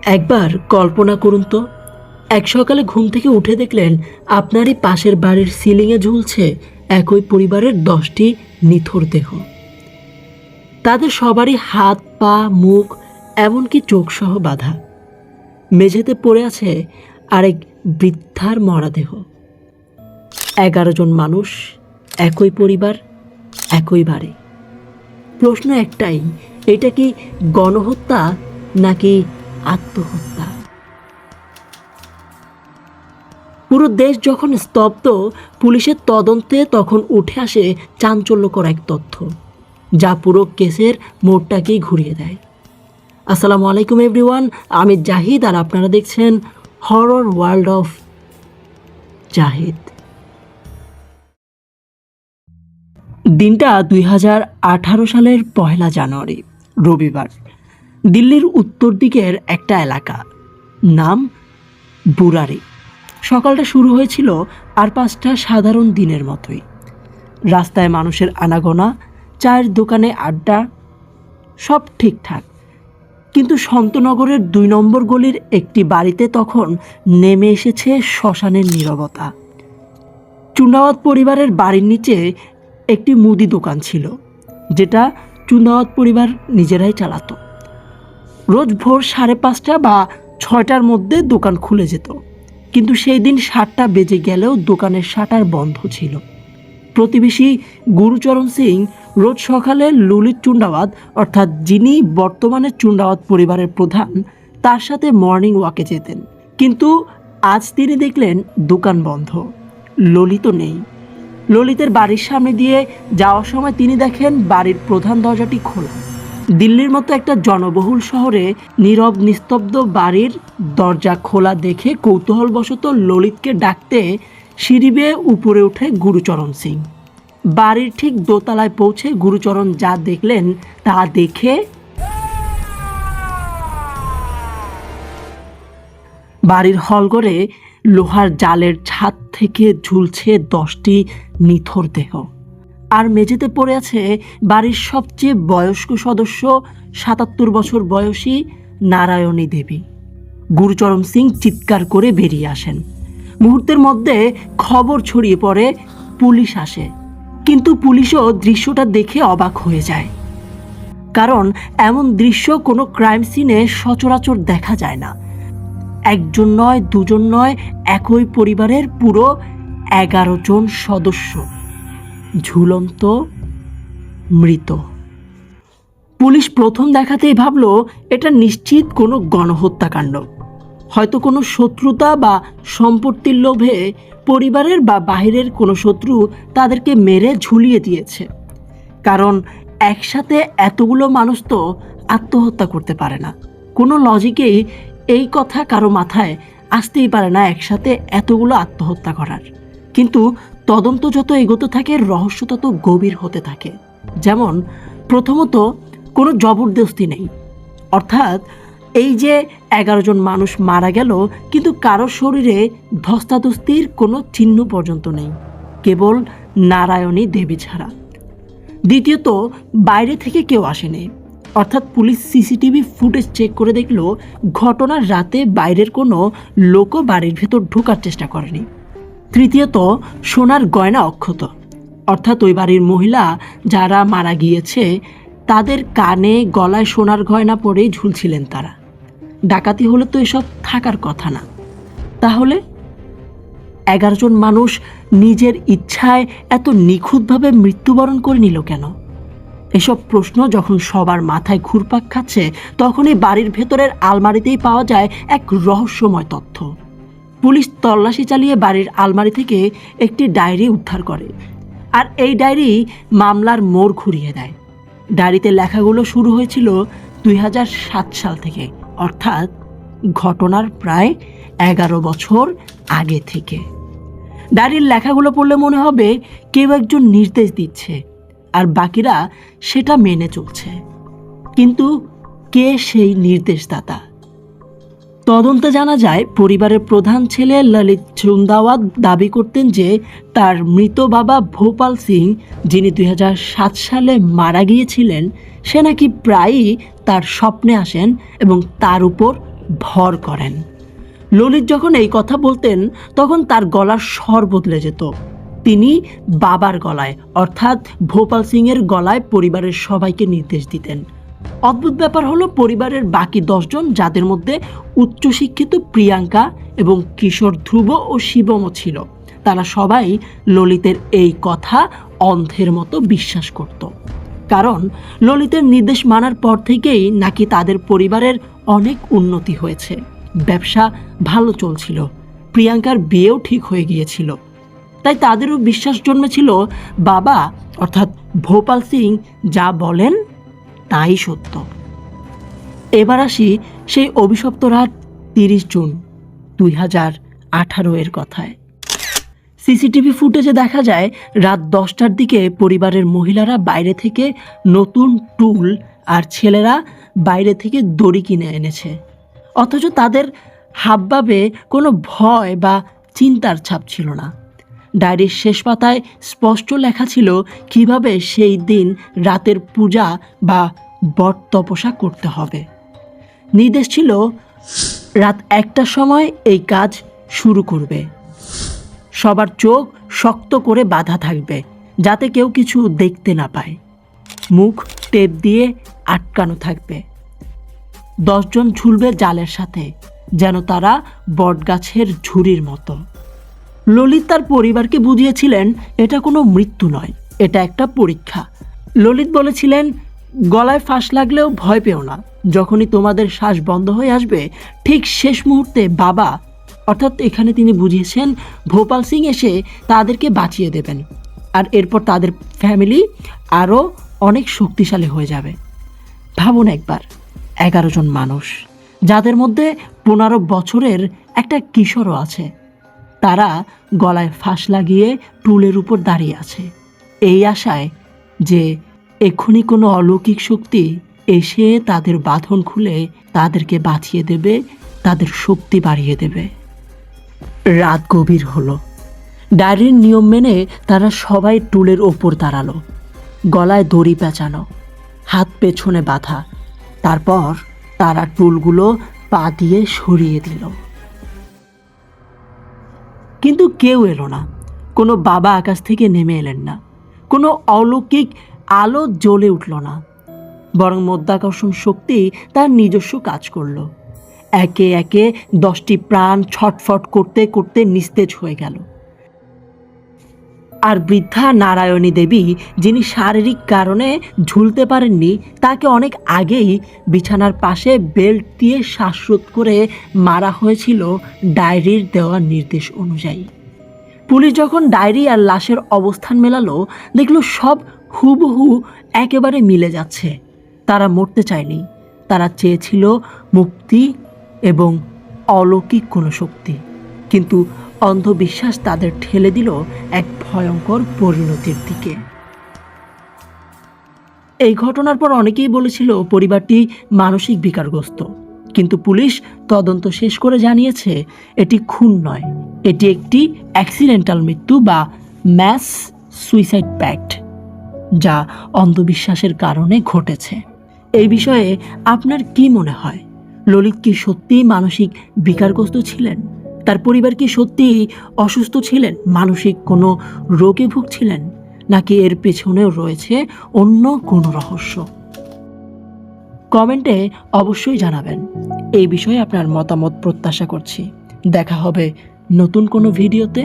একবার কল্পনা করুন তো, এক সকালে ঘুম থেকে উঠে দেখলেন আপনারই পাশের বাড়ির সিলিংয়ে ঝুলছে একই পরিবারের 10টি নিথর দেহ। তাদের সবারই হাত পা মুখ এমনকি চোখসহ বাঁধা। মেঝেতে পড়ে আছে আরেক বৃদ্ধার মরাদেহ। 11 জন মানুষ, একই পরিবার, একই বাড়ি। প্রশ্ন একটাই, এটা কি গণহত্যা নাকি আত্মহত্যা? পুরো দেশ যখন স্তব্ধ, পুলিশের তদন্তে তখন উঠে আসে চাঞ্চল্যকর এক তথ্য, যা পুরো কেসের মোড়টাকেই ঘুরিয়ে দেয়। আসসালামু আলাইকুম এভরিওয়ান, আমি জাহিদ আর আপনারা দেখছেন হরর ওয়ার্ল্ড অফ জাহিদ। দিনটা 2018 সালের 1 জানুয়ারি, রবিবার। দিল্লির উত্তর দিকের একটা এলাকা, নাম বুরারি। সকালটা শুরু হয়েছিল আর 5টা সাধারণ দিনের মতোই। রাস্তায় মানুষের আনাগোনা, চায়ের দোকানে আড্ডা, সব ঠিকঠাক। কিন্তু সন্তনগরের 2 নম্বর গলির একটি বাড়িতে তখন নেমে এসেছে শ্মশানের নীরবতা। চুন্ডাওয়াত পরিবারের বাড়ির নিচে একটি মুদি দোকান ছিল, যেটা চুন্ডাওয়াত পরিবার নিজেরাই চালাতো। রোজ ভোর 5:30 বা 6টার মধ্যে দোকান খুলে যেত, কিন্তু সেই দিন 7টা বেজে গেলেও দোকানের শাটার বন্ধ ছিল। প্রতিবেশী গুরুচরণ সিং রোজ সকালে ললিত চুন্ডাওয়াত, অর্থাৎ যিনি বর্তমানে চুন্ডাওয়াত পরিবারের প্রধান, তার সাথে মর্নিং ওয়াকে যেতেন। কিন্তু আজ তিনি দেখলেন দোকান বন্ধ, ললিতও নেই। ললিতের বাড়ির সামনে দিয়ে যাওয়ার সময় তিনি দেখেন বাড়ির প্রধান দরজাটি খোলা। দিল্লির মতো একটা জনবহুল শহরে নীরব নিস্তব্ধ বাড়ির দরজা খোলা দেখে কৌতূহলবশত ললিতকে ডাকতে সিঁড়ি বেয়ে উপরে ওঠে গুরুচরণ সিং। বাড়ির ঠিক দোতলায় পৌঁছে গুরুচরণ যা দেখলেন তা দেখে বাড়ির হলঘরে লোহার জালের ছাদ থেকে ঝুলছে 10টি নিথর দেহ, আর মেঝেতে পড়ে আছে বাড়ির সবচেয়ে বয়স্ক সদস্য, 77 বছর বয়সী নারায়ণী দেবী। গুরুচরণ সিং চিৎকার করে বেরিয়ে আসেন। মুহূর্তের মধ্যে খবর ছড়িয়ে পড়ে, পুলিশ আসে। কিন্তু পুলিশও দৃশ্যটা দেখে অবাক হয়ে যায়, কারণ এমন দৃশ্য কোনো ক্রাইম সিনে সচরাচর দেখা যায় না। একজন নয়, দুজন নয়, একই পরিবারের পুরো 11 জন সদস্য ঝুলন্ত, মৃত। পুলিশ প্রথম দেখাতেই ভাবল এটা নিশ্চিত কোনো গণহত্যাকাণ্ড। হয়তো কোনো শত্রুতা বা সম্পত্তির লোভে পরিবারের বা বাইরের কোনো শত্রু তাদেরকে মেরে ঝুলিয়ে দিয়েছে। কারণ একসাথে এতগুলো মানুষ তো আত্মহত্যা করতে পারে না। কোনো লজিকেই এই কথা কারো মাথায় আসতেই পারে না একসাথে এতগুলো আত্মহত্যা করার। কিন্তু তদন্ত যত এগোতে থাকে, রহস্য তত গভীর হতে থাকে। যেমন প্রথমত, কোনো জবরদস্তি নেই। অর্থাৎ এই যে 11 জন মানুষ মারা গেল, কিন্তু কারো শরীরে ধস্তাধস্তির কোনো চিহ্ন পর্যন্ত নেই, কেবল নারায়ণী দেবী ছাড়া। দ্বিতীয়ত, বাইরে থেকে কেউ আসেনি। অর্থাৎ পুলিশ সিসিটিভি ফুটেজ চেক করে দেখল ঘটনার রাতে বাইরের কোনো লোকও বাড়ির ভেতর ঢোকার চেষ্টা করেনি। তৃতীয়ত, সোনার গয়না অক্ষত। অর্থাৎ ওই বাড়ির মহিলা যারা মারা গিয়েছে তাদের কানে গলায় সোনার গয়না পরেই ঝুলছিলেন তারা। ডাকাতি হলে তো এসব থাকার কথা না। তাহলে 11 জন মানুষ নিজের ইচ্ছায় এত নিখুঁতভাবে মৃত্যুবরণ করে নিল কেন? এসব প্রশ্ন যখন সবার মাথায় ঘুরপাক খাচ্ছে, তখনই বাড়ির ভেতরের আলমারিতেই পাওয়া যায় এক রহস্যময় তথ্য। পুলিশ তল্লাশি চালিয়ে বাড়ির আলমারি থেকে একটি ডায়েরি উদ্ধার করে, আর এই ডায়েরি মামলার মোড় ঘুরিয়ে দেয়। ডায়েরিতে লেখাগুলো শুরু হয়েছিল 2007 সাল থেকে, অর্থাৎ ঘটনার প্রায় 11 বছর আগে থেকে। ডায়েরির লেখাগুলো পড়লে মনে হবে কেউ একজন নির্দেশ দিচ্ছে, আর বাকিরা সেটা মেনে চলছে। কিন্তু কে সেই নির্দেশদাতা? তদন্তে জানা যায় পরিবারের প্রধান ছেলে ললিত চুন্দাওয়াত দাবি করতেন যে তার মৃত বাবা ভোপাল সিং, যিনি 2007 সালে মারা গিয়েছিলেন, সে নাকি প্রায়ই তার স্বপ্নে আসেন এবং তার উপর ভর করেন। ললিত যখন এই কথা বলতেন তখন তার গলার স্বর বদলে যেত। তিনি বাবার গলায় অর্থাৎ ভোপাল সিংয়ের গলায় পরিবারের সবাইকে নির্দেশ দিতেন। অদ্ভুত ব্যাপার হলো, পরিবারের বাকি 10 জন, যাদের মধ্যে উচ্চশিক্ষিত প্রিয়াঙ্কা এবং কিশোর ধ্রুব ও শিবমও ছিল, তারা সবাই ললিতের এই কথা অন্ধের মতো বিশ্বাস করত। কারণ ললিতের নির্দেশ মানার পর থেকেই নাকি তাদের পরিবারের অনেক উন্নতি হয়েছে, ব্যবসা ভালো চলছিল, প্রিয়াঙ্কার বিয়েও ঠিক হয়ে গিয়েছিল। তাই তাদেরও বিশ্বাস জন্মেছিল বাবা অর্থাৎ ভোপাল সিং যা বলেন তাই সত্য। এবার আসি সেই অভিশপ্ত রাত 30 জুন 2018 এর কথায়। সিসিটিভি ফুটেজে দেখা যায় রাত 10টার দিকে পরিবারের মহিলারা বাইরে থেকে নতুন টুল আর ছেলেরা বাইরে থেকে দড়ি কিনে এনেছে, অথচ তাদের হাবভাবে কোনো ভয় বা চিন্তার ছাপ ছিল না। ডায়েরির শেষ পাতায় স্পষ্ট লেখা ছিল কিভাবে সেই দিন রাতের পূজা বা বট তপস্যা করতে হবে। নির্দেশ ছিল রাত 1টার সময় এই কাজ শুরু করবে। সবার চোখ শক্ত করে বাঁধা থাকবে যাতে কেউ কিছু দেখতে না পায়। মুখ টেপ দিয়ে আটকানো থাকবে। 10 জন ঝুলবে জালের সাথে, যেন তারা বটগাছের ঝুড়ির মতো। ললিত তার পরিবারকে বুঝিয়েছিলেন এটা কোনো মৃত্যু নয়, এটা একটা পরীক্ষা। ললিত বলেছিলেন, গলায় ফাঁস লাগলেও ভয় পেও না, যখনই তোমাদের শ্বাস বন্ধ হয়ে আসবে ঠিক শেষ মুহূর্তে বাবা অর্থাৎ এখানে তিনি বুঝিয়েছেন ভোপাল সিং এসে তাদেরকে বাঁচিয়ে দেবেন, আর এরপর তাদের ফ্যামিলি আরও অনেক শক্তিশালী হয়ে যাবে। ভাবুন একবার, 11 জন মানুষ, যাদের মধ্যে 15 বছরের একটা কিশোরও আছে, তারা গলায় ফাঁস লাগিয়ে টুলের উপর দাঁড়িয়ে আছে, এই আশায় যে এক্ষুনি কোনো অলৌকিক শক্তি এসে তাদের বাঁধন খুলে তাদেরকে বাঁচিয়ে দেবে, তাদের শক্তি বাড়িয়ে দেবে। রাত গভীর হলো। ডায়েরির নিয়ম মেনে তারা সবাই টুলের ওপর দাঁড়ালো, গলায় দড়ি পেঁচানো, হাত পেছনে বাঁধা। তারপর তারা টুলগুলো পা দিয়ে সরিয়ে দিল। কিন্তু কেউ এলো না। কোনো বাবা আকাশ থেকে নেমে এলেন না, কোনো অলৌকিক আলো জ্বলে উঠল না, বরং মধ্যাকর্ষণ শক্তি তার নিজস্ব কাজ করলো। একে একে 10টি প্রাণ ছটফট করতে করতে নিস্তেজ হয়ে গেল। আর বৃদ্ধা নারায়ণী দেবী, যিনি শারীরিক কারণে ঝুলতে পারেননি, তাকে অনেক আগেই বিছানার পাশে বেল্ট দিয়ে শ্বাসরোধ করে মারা হয়েছিল ডায়েরির দেওয়া নির্দেশ অনুযায়ী। পুলিশ যখন ডায়েরি আর লাশের অবস্থান মেলালো, দেখল সব হুবহু একেবারে মিলে যাচ্ছে। তারা মরতে চায়নি, তারা চেয়েছিল মুক্তি এবং অলৌকিক কোনো শক্তি। কিন্তু অন্ধবিশ্বাস তাদের ঠেলে দিল এক ভয়ঙ্কর পরিণতির দিকে। এই ঘটনার পর অনেকেই বলেছিল পরিবারটি মানসিক বিকারগ্রস্ত, কিন্তু পুলিশ তদন্ত শেষ করে জানিয়েছে এটি খুন নয়, এটি একটি অ্যাক্সিডেন্টাল মৃত্যু বা ম্যাস সুইসাইড প্যাক্ট, যা অন্ধবিশ্বাসের কারণে ঘটেছে। এই বিষয়ে আপনার কি মনে হয়? ললিত কি সত্যিই মানসিক বিকারগ্রস্ত ছিলেন? তার পরিবার কি সত্যিই অসুস্থ ছিলেন, মানসিক কোনো রোগে ভুগছিলেন, নাকি এর পেছনেও রয়েছে অন্য কোনো রহস্য? কমেন্টে অবশ্যই জানাবেন। এই বিষয়ে আপনার মতামত প্রত্যাশা করছি। দেখা হবে নতুন কোনো ভিডিওতে,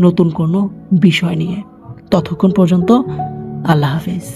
নতুন কোনো বিষয় নিয়ে। ততক্ষণ পর্যন্ত আল্লাহ হাফেজ।